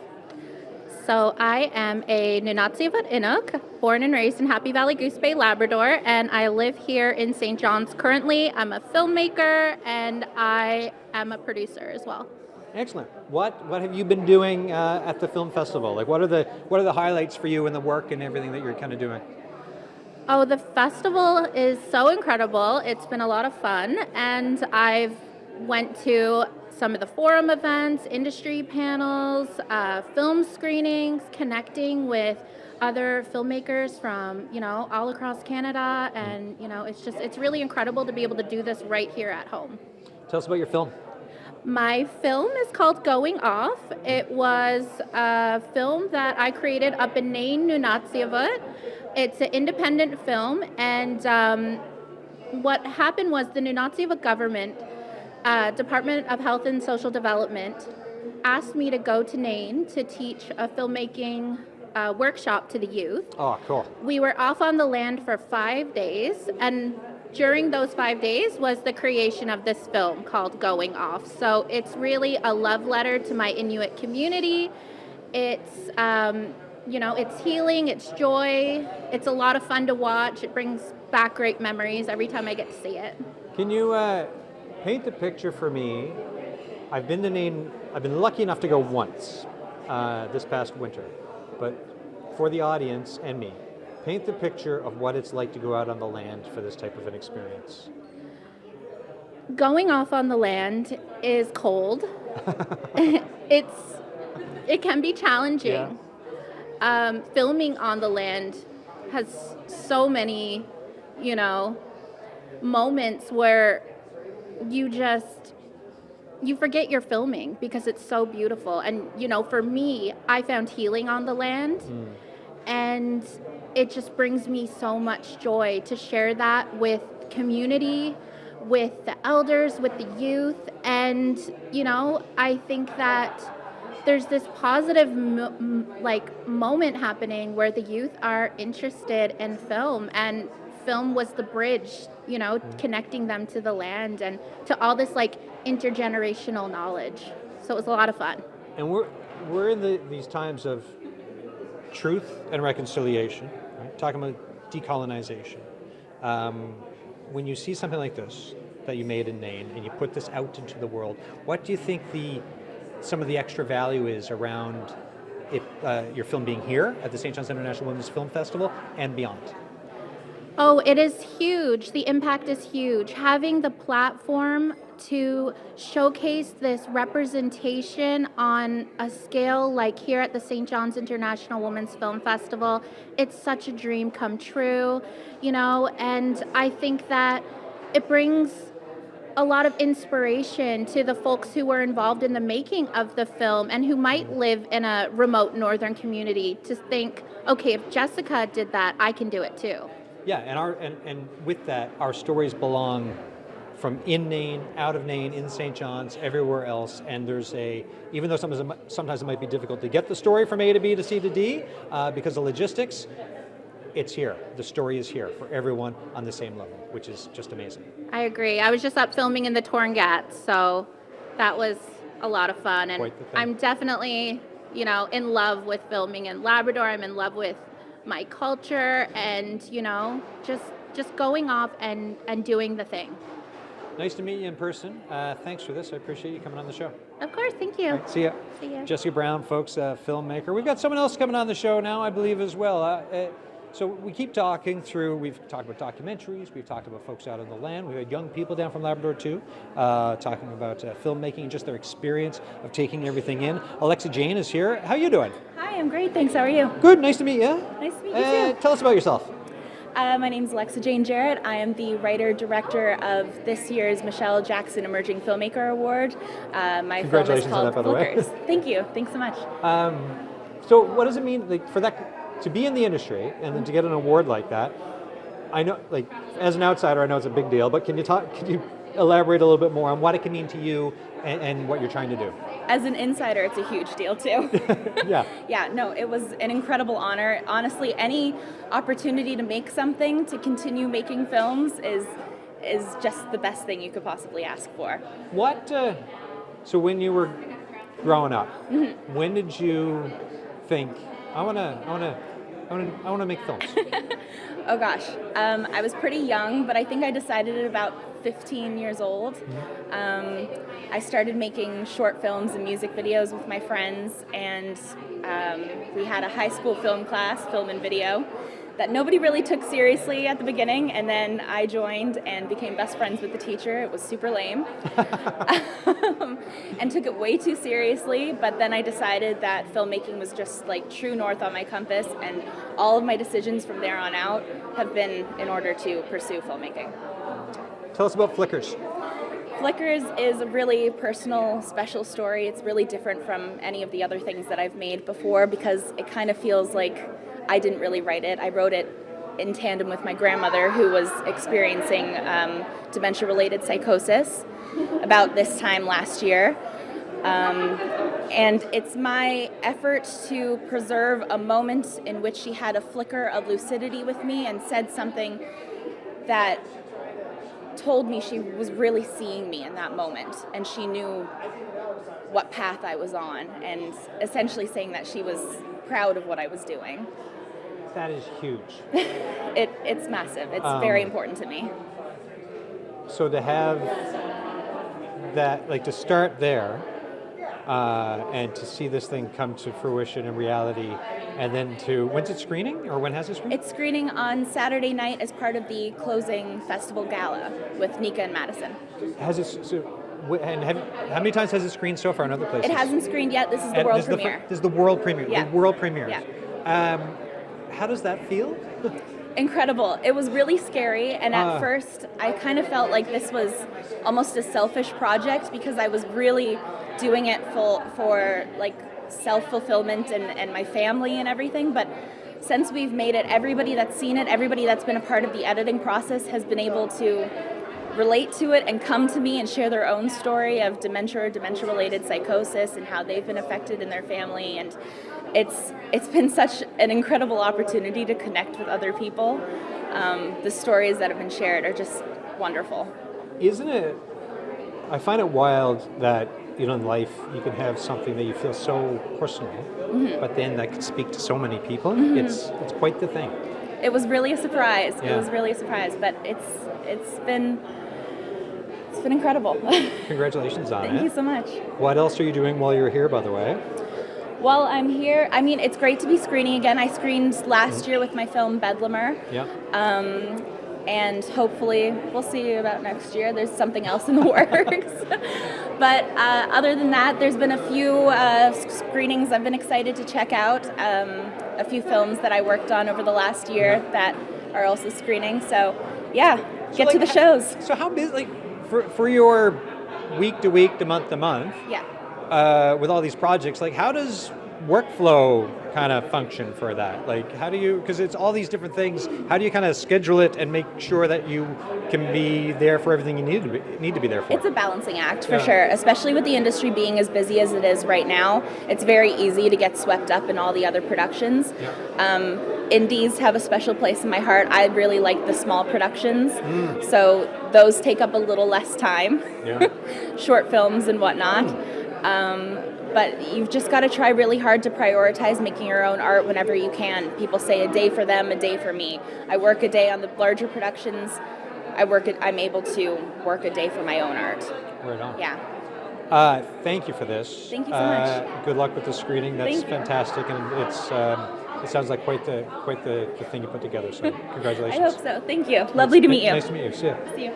So I am a Nunatsiavut Inuk, born and raised in Happy Valley Goose Bay, Labrador, and I live here in St. John's currently. I'm a filmmaker and I am a producer as well. Excellent. What have you been doing at the film festival? Like, what are the highlights for you in the work and everything that you're kind of doing? Oh, the festival is so incredible. It's been a lot of fun, and I've went to some of the forum events, industry panels, film screenings, connecting with other filmmakers from, all across Canada, and, it's really incredible to be able to do this right here at home. Tell us about your film. My film is called Going Off. It was a film that I created up in Nain, Nunatsiavut. It's an independent film, and what happened was the Nunatsiavut government, Department of Health and Social Development, asked me to go to Nain to teach a filmmaking workshop to the youth. Oh, cool. We were off on the land for 5 days, and during those 5 days was the creation of this film called Going Off. So it's really a love letter to my Inuit community. It's it's healing, it's joy, it's a lot of fun to watch. It brings back great memories every time I get to see it. Can you paint the picture for me? I've been to Nain. I've been lucky enough to go once this past winter, but for the audience and me, paint the picture of what it's like to go out on the land for this type of an experience. Going off on the land is cold. It can be challenging. Yeah. Filming on the land has so many, moments where you forget you're filming because it's so beautiful. And, for me, I found healing on the land, and it just brings me so much joy to share that with community, with the elders, with the youth, and I think that there's this positive moment happening where the youth are interested in film, and film was the bridge, connecting them to the land and to all this intergenerational knowledge. So it was a lot of fun. And we're in these times of truth and reconciliation, right? Talking about decolonization. When you see something like this that you made in Nain and you put this out into the world, what do you think some of the extra value is around your film being here at the St. John's International Women's Film Festival and beyond? Oh, it is huge. The impact is huge. Having the platform to showcase this representation on a scale like here at the St. John's International Women's Film Festival, it's such a dream come true, and I think that it brings a lot of inspiration to the folks who were involved in the making of the film and who might live in a remote northern community to think, okay, if Jessica did that, I can do it too. Yeah, and with that, our stories belong from in Nain, out of Nain, in St. John's, everywhere else, and there's even though sometimes it might be difficult to get the story from A to B to C to D because of logistics, it's here. The story is here for everyone on the same level, which is just amazing. I agree. I was just up filming in the Torngat, so that was a lot of fun, and I'm definitely, in love with filming in Labrador. I'm in love with my culture and, just going off and doing the thing. Nice to meet you in person. Thanks for this. I appreciate you coming on the show. Of course, thank you. Right, see ya. See ya. Jessica Brown, folks, filmmaker. We've got someone else coming on the show now, I believe, as well. So we keep talking through, we've talked about documentaries, we've talked about folks out on the land, we've had young people down from Labrador too, talking about filmmaking and just their experience of taking everything in. Alexa Jane is here. How you doing? Hi, I'm great, thanks. How are you? Good, nice to meet you. Nice to meet you too. Tell us about yourself. My name's Alexa Jane Jarrett. I am the writer-director of this year's Michelle Jackson Emerging Filmmaker Award. My film is called Filmmakers. Thank you. Thanks so much. So what does it mean for that to be in the industry and then to get an award like that? I know, as an outsider, I know it's a big deal, but can you elaborate a little bit more on what it can mean to you and what you're trying to do? As an insider, it's a huge deal too. Yeah. Yeah, no, it was an incredible honor. Honestly, any opportunity to make something, to continue making films is just the best thing you could possibly ask for. So when you were growing up, when did you think, I want to make films? Oh gosh, I was pretty young, but I think I decided at about 15 years old. I started making short films and music videos with my friends, and we had a high school film class, film and video, that nobody really took seriously at the beginning, and then I joined and became best friends with the teacher. It was super lame. And took it way too seriously, but then I decided that filmmaking was just true north on my compass, and all of my decisions from there on out have been in order to pursue filmmaking. Tell us about Flickers. Flickers is a really personal, special story. It's really different from any of the other things that I've made before because it kind of feels like I didn't really write it. I wrote it in tandem with my grandmother, who was experiencing dementia-related psychosis about this time last year. And it's my effort to preserve a moment in which she had a flicker of lucidity with me and said something that told me she was really seeing me in that moment, and she knew what path I was on, and essentially saying that she was proud of what I was doing. That is huge. It's massive. It's very important to me. So to have that, to start there, and to see this thing come to fruition in reality, and then when's it screening, or when has it screened? It's screening on Saturday night as part of the closing festival gala with Nika and Madison. Has it? And how many times has it screened so far in other places? It hasn't screened yet. This is the world premiere. This is the world premiere. Yeah. The world premiere. Yeah. How does that feel? Incredible. It was really scary, and at first I kind of felt like this was almost a selfish project because I was really doing it for self-fulfillment and my family and everything. But since we've made it, everybody that's seen it, everybody that's been a part of the editing process has been able to relate to it and come to me and share their own story of dementia or dementia-related psychosis and how they've been affected in their family. And it's been such an incredible opportunity to connect with other people. The stories that have been shared are just wonderful. Isn't it? I find it wild that, you know, in life you can have something that you feel so personal, but then that could speak to so many people. It's quite the thing. It was really a surprise. Yeah. It was really a surprise, but it's been incredible. Congratulations on it. Thank you so much. What else are you doing while you're here, by the way? While I'm here, I mean, it's great to be screening again. I screened last year with my film Bedlamer. Yeah. And hopefully, we'll see about next year. There's something else in the works. But other than that, there's been a few screenings I've been excited to check out. A few films that I worked on over the last year that are also screening. So, yeah, get to the shows. So how busy, like, for your week to week to month, Yeah. with all these projects, like, how does workflow kind of function for that? Like, how do you, because it's all these different things, how do you kind of schedule it and make sure that you can be there for everything you need to be there for? It's a balancing act for sure, especially with the industry being as busy as it is right now. It's very easy to get swept up in all the other productions. Indies have a special place in my heart. I really like the small productions, so those take up a little less time. Short films and whatnot. But you've just got to try really hard to prioritize making your own art whenever you can. People say a day for them, a day for me. I work a day on the larger productions. I'm able to work a day for my own art. Right on. Yeah. Thank you for this. Thank you so much. Good luck with the screening. That's Thank you. fantastic, and it sounds like quite the thing you put together. So congratulations. I hope so. Thank you. Lovely to meet you. Nice to meet you. See ya. See you.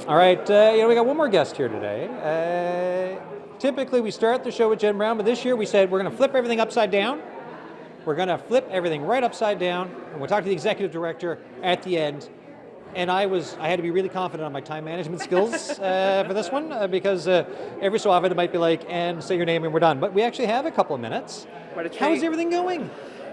All right, we got one more guest here today. Typically, we start the show with Jenn Brown, but this year we said we're going to flip everything upside down. We're going to flip everything right upside down, and we'll talk to the executive director at the end. And I had to be really confident on my time management skills for this one, because every so often it might be like, and say your name and we're done. But we actually have a couple of minutes. What a treat. How's everything going?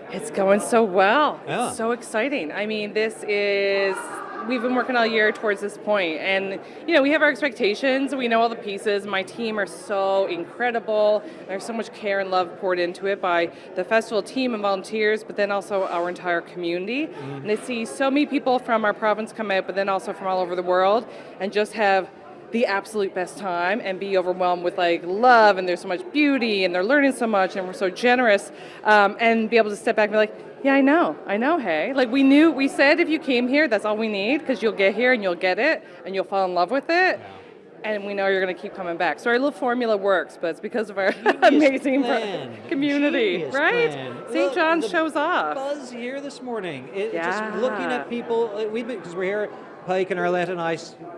It's going so well. Yeah. It's so exciting. I mean, we've been working all year towards this point, and we have our expectations. We know all the pieces. My team are so incredible. There's so much care and love poured into it by the festival team and volunteers, but then also our entire community. And to see so many people from our province come out, but then also from all over the world, and just have the absolute best time and be overwhelmed with love, and there's so much beauty, and they're learning so much, and we're so generous, and be able to step back and be like, yeah, I know, hey. We said if you came here, that's all we need, because you'll get here and you'll get it, and you'll fall in love with it, and we know you're going to keep coming back. So our little formula works, but it's because of our amazing community, Genius right? plan. St. John's shows off. Buzz here this morning. Just looking at people, because we're here, Pike and Arlette and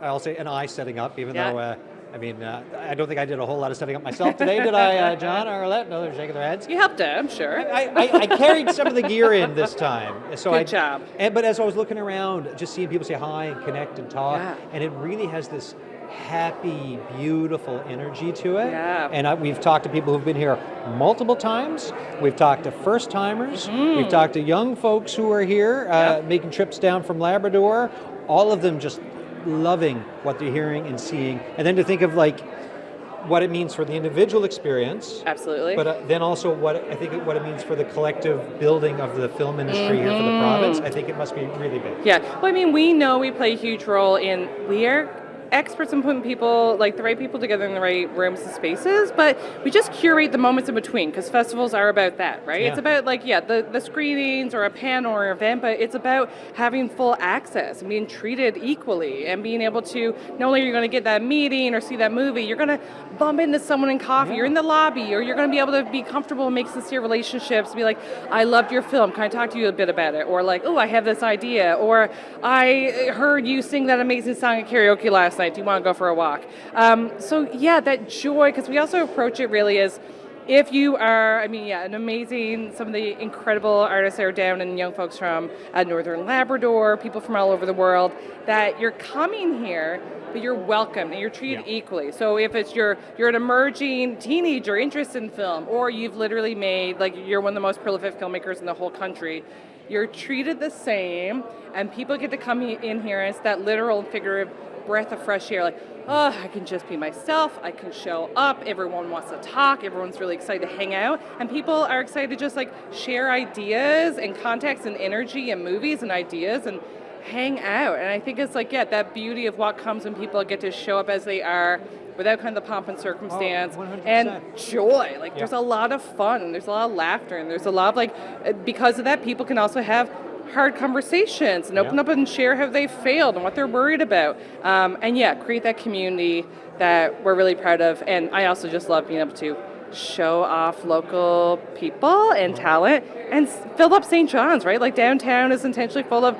I'll say setting up, even though, I don't think I did a whole lot of setting up myself today, did I, John or Arlette? No, they're shaking their heads. You helped it, I'm sure. I carried some of the gear in this time. So Good job. But as I was looking around, just seeing people say hi and connect and talk, and it really has this happy, beautiful energy to it. Yeah. And we've talked to people who've been here multiple times. We've talked to first-timers. We've talked to young folks who are here, making trips down from Labrador. All of them just loving what they're hearing and seeing. And then to think of what it means for the individual experience. Absolutely. But then also what it means for the collective building of the film industry here for the province. I think it must be really big. Yeah. Well, we know we play a huge role we are experts in putting people, the right people together in the right rooms and spaces, but we just curate the moments in between, because festivals are about that, right? Yeah. It's about the screenings or a panel or an event, but it's about having full access and being treated equally, and being able to, not only are you going to get that meeting or see that movie, you're going to bump into someone in coffee, you're in the lobby, or you're going to be able to be comfortable and make sincere relationships, be like, I loved your film, can I talk to you a bit about it? Or oh, I have this idea, or I heard you sing that amazing song at karaoke last night, do you want to go for a walk? That joy, because we also approach it really as, if you are, some of the incredible artists that are down, and young folks from Northern Labrador, people from all over the world, that you're coming here, but you're welcome and you're treated equally. So if it's you're an emerging teenager interested in film, or you've literally made, you're one of the most prolific filmmakers in the whole country, you're treated the same, and people get to come in here, and it's that literal and figurative breath of fresh air. Like, oh, I can just be myself. I can show up. Everyone wants to talk. Everyone's really excited to hang out. And people are excited to just like share ideas and context and energy and movies and ideas and hang out. And I think it's like, that beauty of what comes when people get to show up as they are without kind of the pomp and circumstance and joy. Like there's a lot of fun, there's a lot of laughter, and there's a lot of like, because of that, people can also have hard conversations and open up and share how they failed and what they're worried about. And create that community that we're really proud of. And I also just love being able to show off local people and talent and fill up St. John's, right? Like downtown is intentionally full of,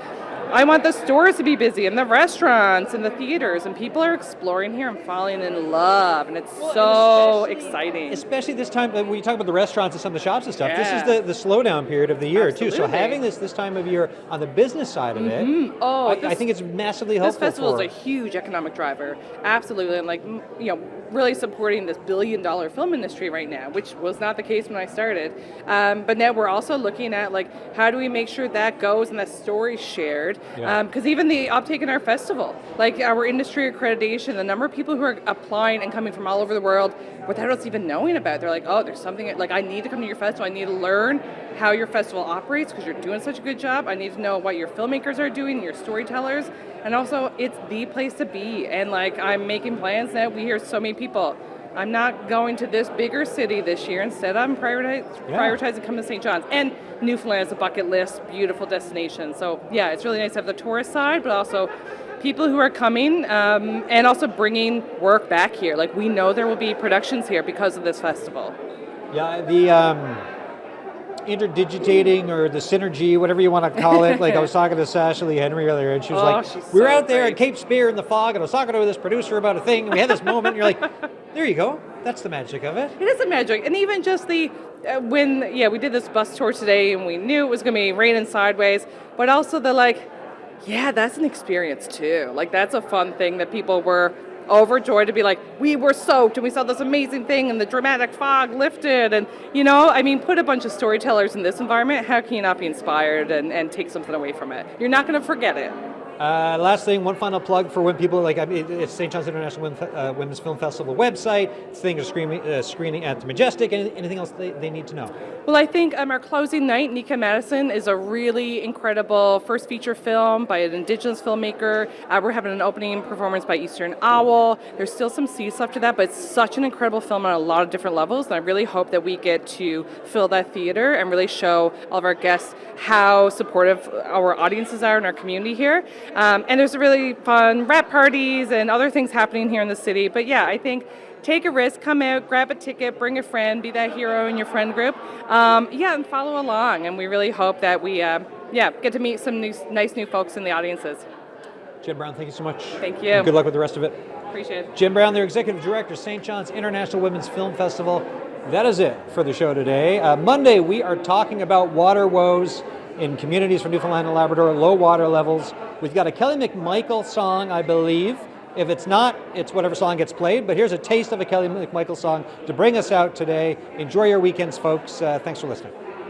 I want the stores to be busy and the restaurants and the theaters, and people are exploring here and falling in love, and it's so exciting. Especially this time, when you talk about the restaurants and some of the shops and stuff, this is the slowdown period of the year too. So having this time of year on the business side of it, I think it's massively helpful. This festival is a huge economic driver, absolutely, and really supporting this billion-dollar film industry right now, which was not the case when I started. But now we're also looking at like, how do we make sure that goes and that story's shared? Because even the uptake in our festival, like our industry accreditation, the number of people who are applying and coming from all over the world without us even knowing about it, they're like, oh, there's something, like I need to come to your festival, I need to learn how your festival operates because you're doing such a good job. I need to know what your filmmakers are doing, your storytellers, and also it's the place to be. And like I'm making plans now, we hear so many people, I'm not going to this bigger city this year. Instead, I'm prioritizing coming to St. John's. And Newfoundland is a bucket list, beautiful destination. So yeah, it's really nice to have the tourist side, but also people who are coming and also bringing work back here. Like we know there will be productions here because of this festival. Yeah, the interdigitating or the synergy, whatever you want to call it. Like I was talking to Sasha Lee Henry earlier, and she was like, we were out there at Cape Spear in the fog, and I was talking to this producer about a thing, and we had this moment, and you're like, there you go. That's the magic of it. It is the magic. And even just the, we did this bus tour today, and we knew it was going to be raining sideways, but also the like, that's an experience too. Like that's a fun thing that people were overjoyed to be like, we were soaked and we saw this amazing thing and the dramatic fog lifted, and put a bunch of storytellers in this environment, how can you not be inspired and take something away from it? You're not going to forget it. Last thing, one final plug for when people it's St. John's International Women's Film Festival website. Things are screening at the Majestic. Anything else they need to know? Well, I think our closing night, Nika Madison, is a really incredible first feature film by an Indigenous filmmaker. We're having an opening performance by Eastern Owl. There's still some seats left to that, but it's such an incredible film on a lot of different levels, and I really hope that we get to fill that theater and really show all of our guests how supportive our audiences are in our community here. And there's really fun rap parties and other things happening here in the city. But I think take a risk, come out, grab a ticket, bring a friend, be that hero in your friend group. And follow along. And we really hope that we get to meet some nice new folks in the audiences. Jenn Brown, thank you so much. Thank you. Good luck with the rest of it. Appreciate it. Jenn Brown, their Executive Director, St. John's International Women's Film Festival. That is it for the show today. Monday, we are talking about water woes in communities from Newfoundland and Labrador, low water levels. We've got a Kelly McMichael song, I believe. If it's not, it's whatever song gets played. But here's a taste of a Kelly McMichael song to bring us out today. Enjoy your weekends, folks. Thanks for listening.